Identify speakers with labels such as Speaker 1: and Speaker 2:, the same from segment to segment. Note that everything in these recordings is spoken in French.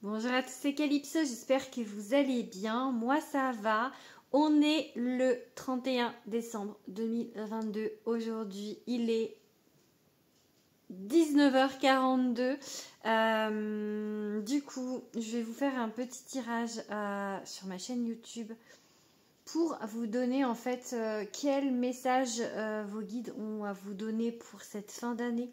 Speaker 1: Bonjour à tous, c'est Calypso, j'espère que vous allez bien. Moi ça va. On est le 31 décembre 2022. Aujourd'hui, il est 19h42. Du coup, je vais vous faire un petit tirage sur ma chaîne YouTube pour vous donner en fait quel message vos guides ont à vous donner pour cette fin d'année.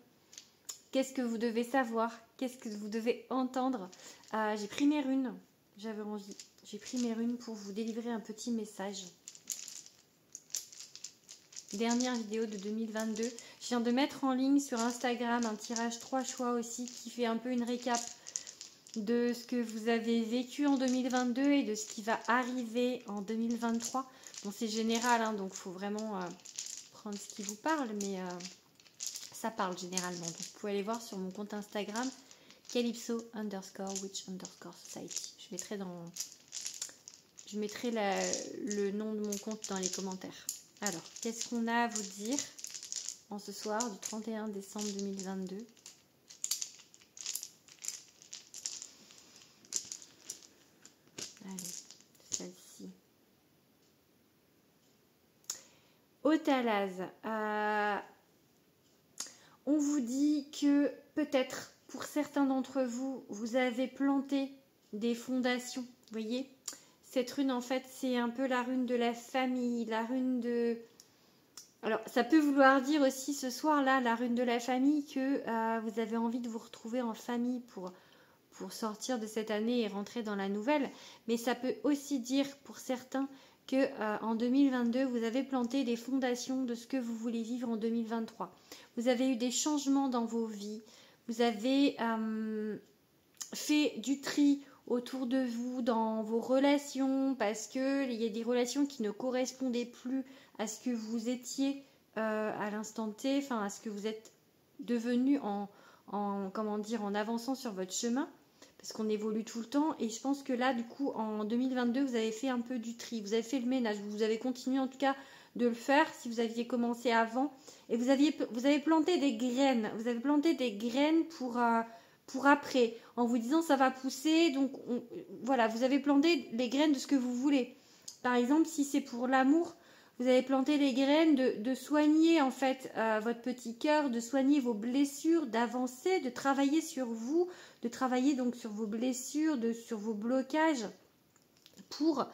Speaker 1: Qu'est-ce que vous devez savoir? Qu'est-ce que vous devez entendre? J'ai pris mes runes, j'avais envie. J'ai pris mes runes pour vous délivrer un petit message. Dernière vidéo de 2022. Je viens de mettre en ligne sur Instagram un tirage 3 choix aussi qui fait un peu une récap de ce que vous avez vécu en 2022 et de ce qui va arriver en 2023. Bon, c'est général, hein, donc il faut vraiment prendre ce qui vous parle, mais ça parle généralement. Donc, vous pouvez aller voir sur mon compte Instagram Calypso_witch_society. Je mettrai le nom de mon compte dans les commentaires. Alors, qu'est-ce qu'on a à vous dire en ce soir du 31 décembre 2022? Allez, celle-ci. Otalaz. On vous dit que peut-être pour certains d'entre vous, vous avez planté des fondations. Vous voyez, cette rune en fait, c'est un peu la rune de la famille, la rune de... Alors, ça peut vouloir dire aussi ce soir-là, la rune de la famille, que vous avez envie de vous retrouver en famille pour sortir de cette année et rentrer dans la nouvelle. Mais ça peut aussi dire pour certains que en 2022, vous avez planté les fondations de ce que vous voulez vivre en 2023. Vous avez eu des changements dans vos vies. Vous avez fait du tri autour de vous, dans vos relations, parce qu'il y a des relations qui ne correspondaient plus à ce que vous étiez à l'instant T, enfin à ce que vous êtes devenu comment dire, en avançant sur votre chemin, parce qu'on évolue tout le temps. Et je pense que là, du coup, en 2022, vous avez fait un peu du tri, vous avez fait le ménage, vous avez continué en tout cas de le faire si vous aviez commencé avant, et vous avez planté des graines, vous avez planté des graines pour après, en vous disant ça va pousser, donc voilà, vous avez planté les graines de ce que vous voulez. Par exemple, si c'est pour l'amour, vous avez planté les graines de soigner en fait votre petit cœur, de soigner vos blessures, d'avancer, de travailler sur vous, de travailler donc sur vos blessures, sur vos blocages, pour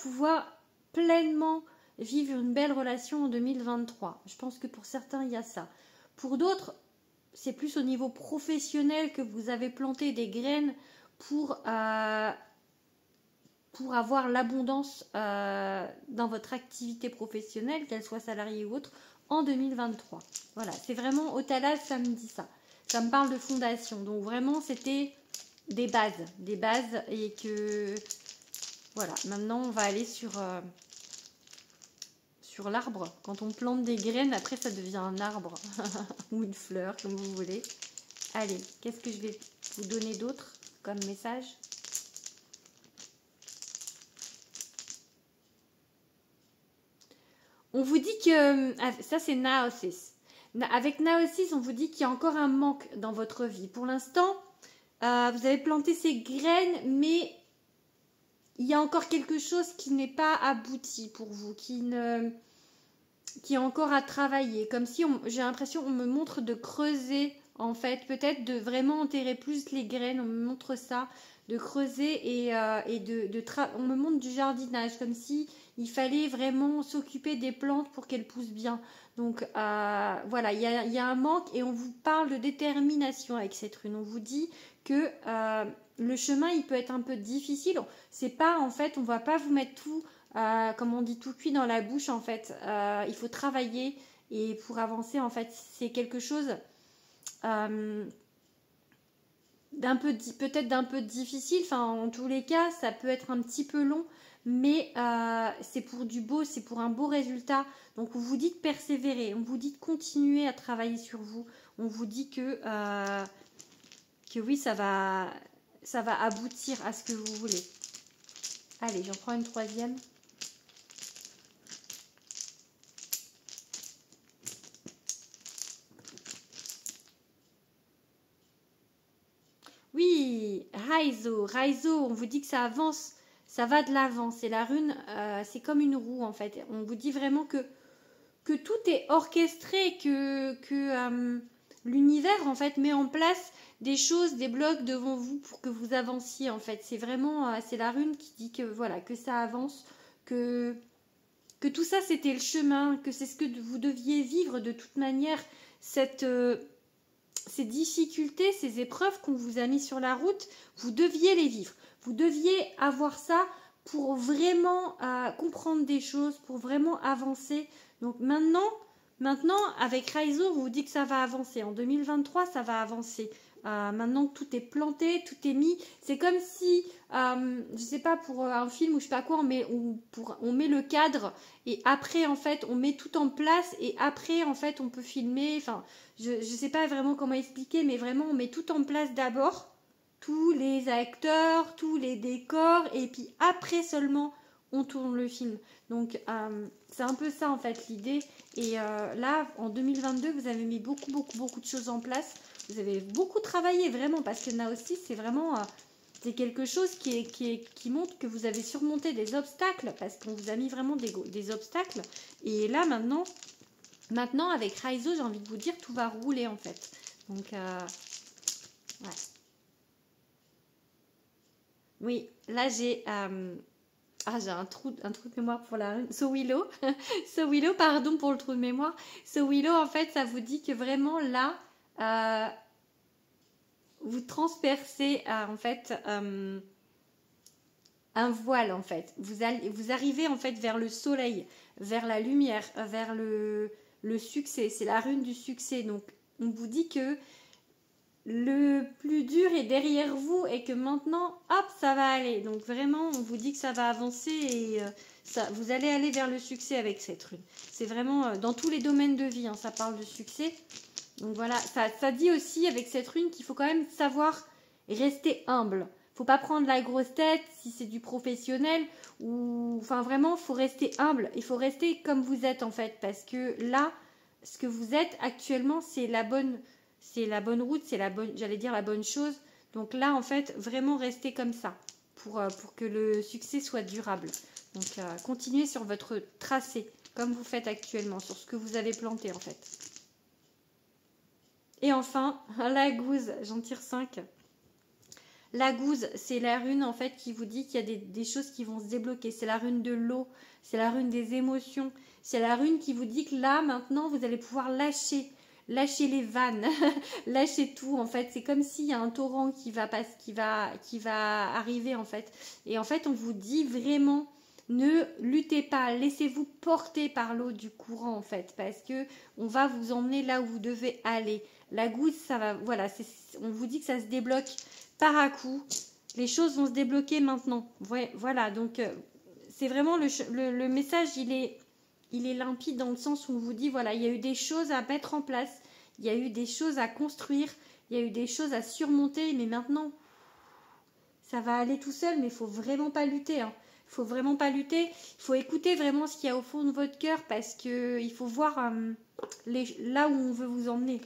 Speaker 1: pouvoir pleinement vivre une belle relation en 2023. Je pense que pour certains, il y a ça. Pour d'autres, c'est plus au niveau professionnel que vous avez planté des graines pour avoir l'abondance dans votre activité professionnelle, qu'elle soit salariée ou autre, en 2023. Voilà, c'est vraiment Otalaz, ça me dit ça. Ça me parle de fondation. Donc vraiment, c'était des bases, et que voilà. Maintenant, on va aller sur l'arbre. Quand on plante des graines, après ça devient un arbre ou une fleur, comme vous voulez. Allez, qu'est-ce que je vais vous donner d'autre comme message? On vous dit que... Ça, c'est Naosis. Avec Naosis, on vous dit qu'il y a encore un manque dans votre vie. Pour l'instant, vous avez planté ces graines, mais il y a encore quelque chose qui n'est pas abouti pour vous, qui est encore à travailler. Comme si, j'ai l'impression, on me montre de creuser, en fait, peut-être de vraiment enterrer plus les graines, on me montre ça, de creuser et on me montre du jardinage, comme si il fallait vraiment s'occuper des plantes pour qu'elles poussent bien. Donc voilà, il y a un manque et on vous parle de détermination avec cette rune. On vous dit que le chemin, il peut être un peu difficile. C'est pas, en fait, on va pas vous mettre tout, comme on dit, tout cuit dans la bouche, en fait. Il faut travailler et pour avancer, en fait, c'est quelque chose peut-être d'un peu difficile. Enfin, en tous les cas, ça peut être un petit peu long, mais c'est pour du beau, c'est pour un beau résultat. Donc, on vous dit de persévérer, on vous dit de continuer à travailler sur vous. On vous dit que oui, ça va aboutir à ce que vous voulez. Allez, j'en prends une troisième. Oui, Raizo. Raizo, on vous dit que ça avance, ça va de l'avant. C'est la rune, c'est comme une roue en fait. On vous dit vraiment que tout est orchestré, que l'univers en fait met en place des choses, des blocs devant vous pour que vous avanciez en fait. C'est vraiment, c'est la rune qui dit que voilà, que ça avance, que tout ça c'était le chemin, que c'est ce que vous deviez vivre de toute manière, ces difficultés, ces épreuves qu'on vous a mis sur la route, vous deviez les vivre. Vous deviez avoir ça pour vraiment comprendre des choses, pour vraiment avancer. Donc maintenant avec Raizo, on vous dit que ça va avancer. En 2023, ça va avancer. Maintenant que tout est planté, tout est mis, c'est comme si, je sais pas, pour un film ou je sais pas quoi, on met le cadre et après en fait on met tout en place et après en fait on peut filmer. Enfin, je sais pas vraiment comment expliquer, mais vraiment on met tout en place d'abord, tous les acteurs, tous les décors et puis après seulement on tourne le film. Donc c'est un peu ça en fait l'idée. Et là en 2022 vous avez mis beaucoup de choses en place. Vous avez beaucoup travaillé vraiment parce que là aussi c'est vraiment c'est quelque chose qui montre que vous avez surmonté des obstacles parce qu'on vous a mis vraiment des obstacles. Et là maintenant avec Raizo, j'ai envie de vous dire tout va rouler en fait. Donc ouais. Oui, là j'ai j'ai un trou de mémoire pour la rune. So Willow, pardon pour le trou de mémoire. So Willow, en fait, ça vous dit que vraiment là, vous transpercez en fait un voile en fait. Vous arrivez en fait vers le soleil, vers la lumière, vers le succès. C'est la rune du succès. Donc on vous dit que le plus dur est derrière vous et que maintenant, hop, ça va aller. Donc vraiment, on vous dit que ça va avancer et vous allez aller vers le succès avec cette rune. C'est vraiment dans tous les domaines de vie, hein, ça parle de succès. Donc voilà, ça dit aussi avec cette rune qu'il faut quand même savoir rester humble. Faut pas prendre la grosse tête si c'est du professionnel ou enfin vraiment, faut rester humble. Il faut rester comme vous êtes en fait parce que là, ce que vous êtes actuellement, c'est la bonne route, c'est j'allais dire la bonne chose. Donc là, en fait, vraiment rester comme ça pour que le succès soit durable. Donc continuez sur votre tracé comme vous faites actuellement, sur ce que vous avez planté en fait. Et enfin, la gouze, j'en tire 5. La gouze, c'est la rune en fait qui vous dit qu'il y a des choses qui vont se débloquer. C'est la rune de l'eau, c'est la rune des émotions. C'est la rune qui vous dit que là, maintenant, vous allez pouvoir lâcher les vannes, lâcher tout en fait. C'est comme s'il y a un torrent qui va arriver en fait. Et en fait, on vous dit vraiment, ne luttez pas, laissez-vous porter par l'eau du courant en fait, parce que on va vous emmener là où vous devez aller. La goutte, ça va, voilà, on vous dit que ça se débloque par à coup. Les choses vont se débloquer maintenant. Ouais, voilà, donc c'est vraiment le message, il est limpide dans le sens où on vous dit, voilà, il y a eu des choses à mettre en place, il y a eu des choses à construire, il y a eu des choses à surmonter, mais maintenant, ça va aller tout seul, mais il faut vraiment pas lutter, hein. Il faut vraiment pas lutter, il faut écouter vraiment ce qu'il y a au fond de votre cœur parce que il faut voir là où on veut vous emmener.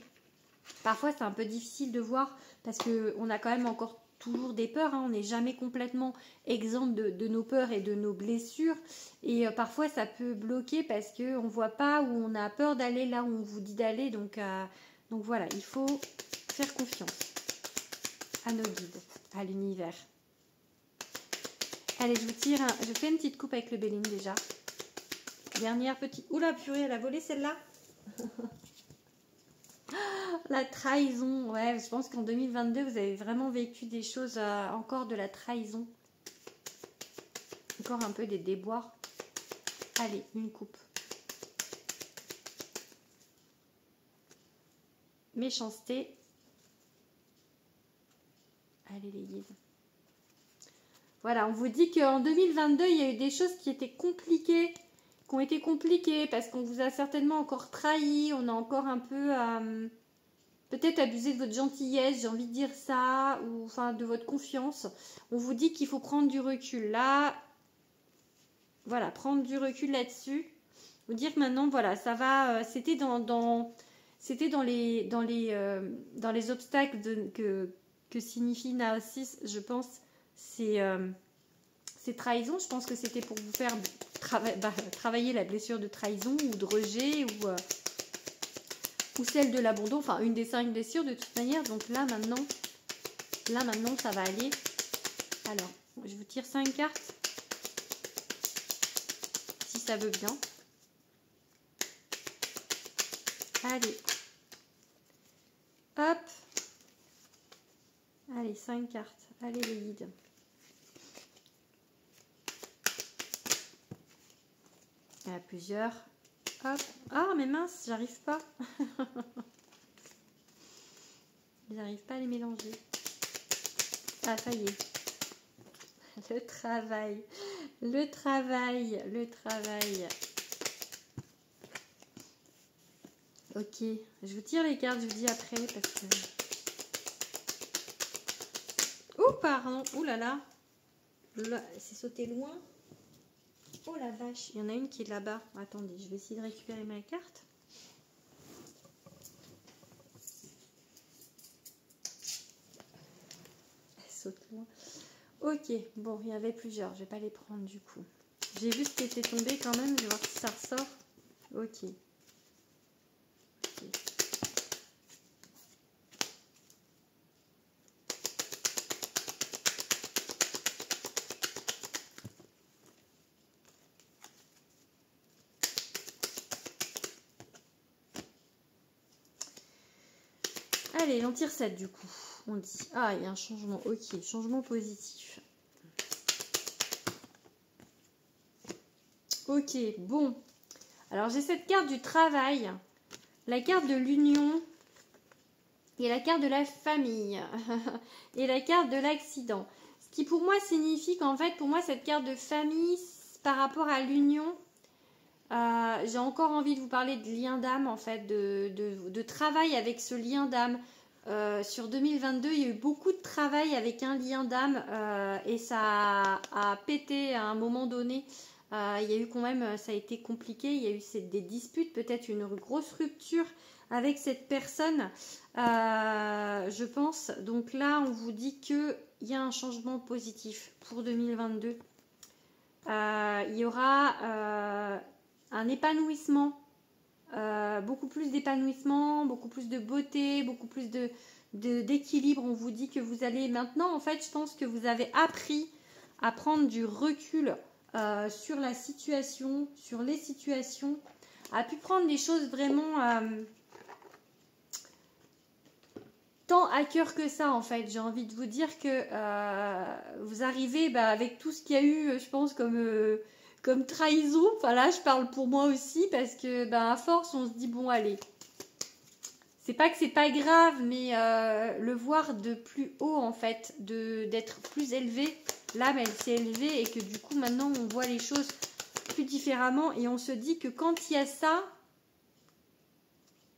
Speaker 1: Parfois, c'est un peu difficile de voir parce qu'on a quand même encore toujours des peurs, hein. On n'est jamais complètement exempt de nos peurs et de nos blessures. Et parfois, ça peut bloquer parce qu'on ne voit pas ou on a peur d'aller là où on vous dit d'aller. Donc voilà, il faut faire confiance à nos guides, à l'univers. Allez, je fais une petite coupe avec le Béline déjà. Dernière petite... Oula, purée, elle a volé celle-là. La trahison, ouais, je pense qu'en 2022, vous avez vraiment vécu des choses, encore de la trahison. Encore un peu des déboires. Allez, une coupe. Méchanceté. Allez les guides. Voilà, on vous dit qu'en 2022, il y a eu des choses qui étaient compliquées, qui ont été compliquées parce qu'on vous a certainement encore trahi, on a encore un peu peut-être abusé de votre gentillesse, j'ai envie de dire ça, ou enfin de votre confiance. On vous dit qu'il faut prendre du recul. Là, voilà, prendre du recul là-dessus. Vous dire que maintenant, voilà, ça va, c'était dans les obstacles que signifie Narcisse, je pense, c'est trahison. Je pense que c'était pour vous faire travailler la blessure de trahison ou de rejet ou celle de l'abandon. Enfin, une des 5 blessures de toute manière. Donc là, maintenant, ça va aller. Alors, je vous tire 5 cartes. Si ça veut bien. Allez. Hop. Allez, 5 cartes. Allez, les guides. Il y en a plusieurs. Hop. Ah, mais mince, j'arrive pas. J'arrive pas à les mélanger. Ah, ça y est. Le travail. Le travail. Le travail. Ok. Je vous tire les cartes, je vous dis après parce que... Oh, pardon. Ouh là là. Là, c'est sauté loin. Oh la vache. Il y en a une qui est là-bas. Attendez, je vais essayer de récupérer ma carte. Elle saute loin. Ok. Bon, il y avait plusieurs. Je vais pas les prendre du coup. J'ai vu ce qui était tombé quand même. Je vais voir si ça ressort. Ok. Allez, on tire 7 du coup. On dit. Ah, il y a un changement. Ok, changement positif. Ok, bon. Alors, j'ai cette carte du travail, la carte de l'union et la carte de la famille et la carte de l'accident. Ce qui pour moi signifie qu'en fait, pour moi, cette carte de famille, par rapport à l'union, j'ai encore envie de vous parler de lien d'âme, en fait, de travail avec ce lien d'âme. Sur 2022, il y a eu beaucoup de travail avec un lien d'âme et ça a pété à un moment donné. Il y a eu quand même, ça a été compliqué, il y a eu des disputes, peut-être une grosse rupture avec cette personne, je pense. Donc là, on vous dit qu'il y a un changement positif pour 2022. Il y aura un épanouissement, beaucoup plus d'épanouissement, beaucoup plus de beauté, beaucoup plus d'équilibre. On vous dit que vous allez maintenant, en fait, je pense que vous avez appris à prendre du recul sur la situation, sur les situations, a pu prendre des choses vraiment tant à cœur que ça, en fait. J'ai envie de vous dire que vous arrivez avec tout ce qu'il y a eu, je pense, comme trahison. Enfin là, je parle pour moi aussi parce que à force, on se dit bon, allez. C'est pas que c'est pas grave, mais le voir de plus haut, en fait, d'être plus élevé. L'âme, elle s'est élevée et que du coup, maintenant, on voit les choses plus différemment et on se dit que quand il y a ça,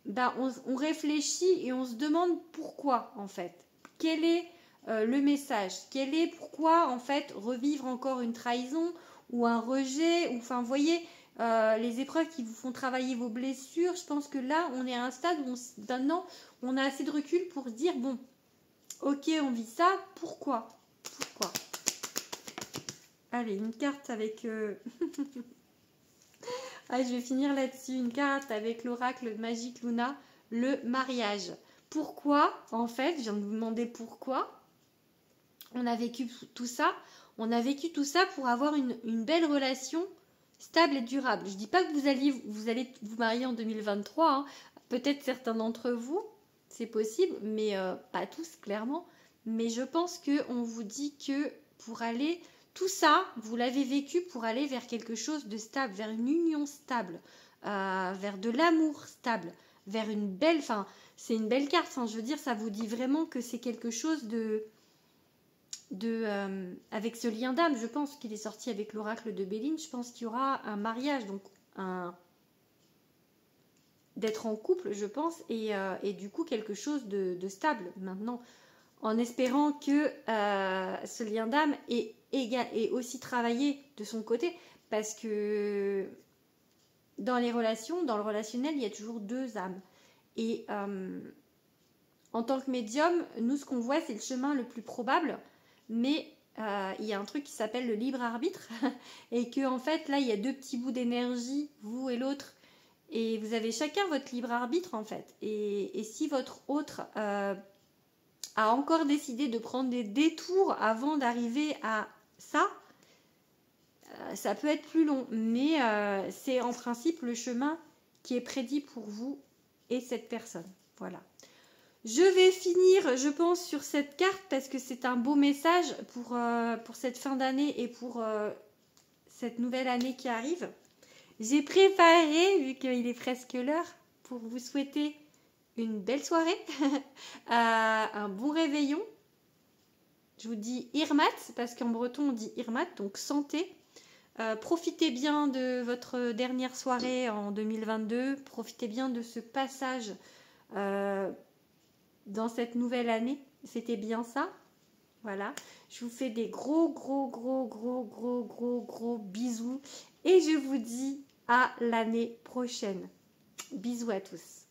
Speaker 1: on réfléchit et on se demande pourquoi, en fait. Quel est le message? Quel est pourquoi, en fait, revivre encore une trahison ou un rejet? Ou, enfin, vous voyez, les épreuves qui vous font travailler vos blessures, je pense que là, on est à un stade où maintenant, on a assez de recul pour se dire, bon, ok, on vit ça, pourquoi? Pourquoi? Allez, une carte avec... Ah, je vais finir là-dessus. Une carte avec l'oracle magique Luna, le mariage. Pourquoi, en fait, je viens de vous demander pourquoi on a vécu tout ça. On a vécu tout ça pour avoir une belle relation stable et durable. Je ne dis pas que vous allez vous marier en 2023. Hein. Peut-être certains d'entre vous, c'est possible, mais pas tous, clairement. Mais je pense qu'on vous dit que pour aller... Tout ça, vous l'avez vécu pour aller vers quelque chose de stable, vers une union stable, vers de l'amour stable, vers une belle... Enfin, c'est une belle carte, hein, je veux dire, ça vous dit vraiment que c'est quelque chose avec ce lien d'âme, je pense qu'il est sorti avec l'oracle de Béline, je pense qu'il y aura un mariage, donc d'être en couple, je pense, et du coup quelque chose de stable maintenant, en espérant que ce lien d'âme est aussi travaillé de son côté, parce que dans les relations, dans le relationnel, il y a toujours deux âmes. Et En tant que médium, nous, ce qu'on voit, c'est le chemin le plus probable, mais il y a un truc qui s'appelle le libre arbitre, et que en fait, là, il y a deux petits bouts d'énergie, vous et l'autre, et vous avez chacun votre libre arbitre, en fait. Et si votre autre a encore décidé de prendre des détours avant d'arriver à ça, ça peut être plus long, mais c'est en principe le chemin qui est prédit pour vous et cette personne. Voilà. Je vais finir, je pense, sur cette carte parce que c'est un beau message pour cette fin d'année et pour cette nouvelle année qui arrive. J'ai préparé, vu qu'il est presque l'heure, pour vous souhaiter une belle soirée, un bon réveillon. Je vous dis Irmat, parce qu'en breton on dit Irmat, donc santé. Profitez bien de votre dernière soirée en 2022. Profitez bien de ce passage dans cette nouvelle année. C'était bien ça. Voilà. Je vous fais des gros bisous. Et je vous dis à l'année prochaine. Bisous à tous.